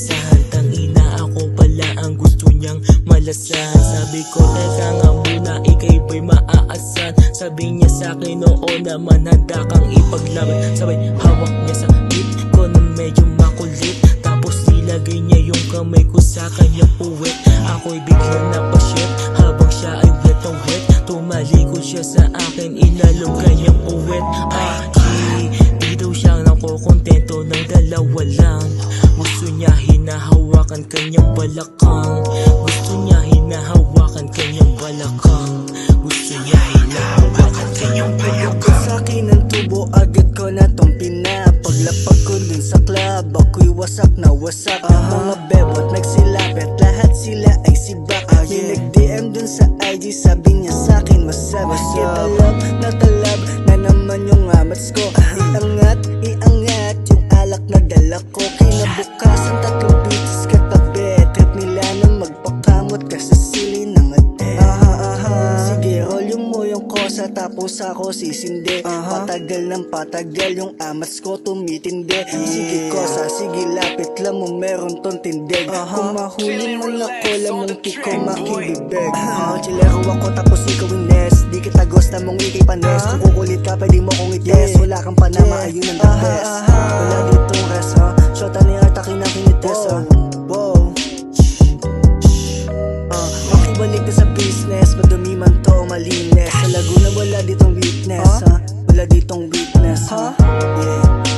inaasahan. Tangina ako pala ang gusto niyang malasahan. Sabi ko teka nga muna, ikay ba'y maaasan? Sabi niya sa'kin oo naman, handa kang ipaglaban. Sabay hawak niya sa hip ko na medyo makulit, tapos nilagay niya yung kamay ko sa kanyang puwet. Ako'y biglang napashit habang siya ay wet na wet. Tumalikod siya sa akin, inalog kanyang uwet. Di daw siya nakokontento ng dalawa lang. Gusto niya hinahawakan kanyang balakang. Gusto niya hinahawakan kanyang balakang. Gusto niya hinahawakan kanyang balakang. Sa'kin ang tubo, agad ko na tong pinapaglapag ko dun sa club. Ako'y wasak na wasak. Mga bebot nagsilapit, lahat sila ay sibak. May nag-DM dun sa IG, sabi niya sa'kin what's up. Talab na naman yung amats ko. Iangat yung alak na dala ko. Kinabukasan tatlong beats katabi. Trip nila na magpakamot ka sa sili ng ate. Sige, roll yung mo yung kosa, tapos ako sisindi. Patagal ng patagal yung amats ko tumitindi. Sige kosa, sige lapit lang mo, meron tong tindig. Kung mahuli mo na ko, lamang ko makibibig. Chilero ako tapos ikaw yung nest. Di kita gusto mong ikipanes. Kung kukulit ka pwede mo kong ites. Wala kang panama, ayun ang the best. Wala ditong rest, shota ni Arta kinakinites. Wow, makibalik na sa business. Madumi man to o malinis. Sa Laguna wala ditong weakness, wala ditong weakness. Yeah.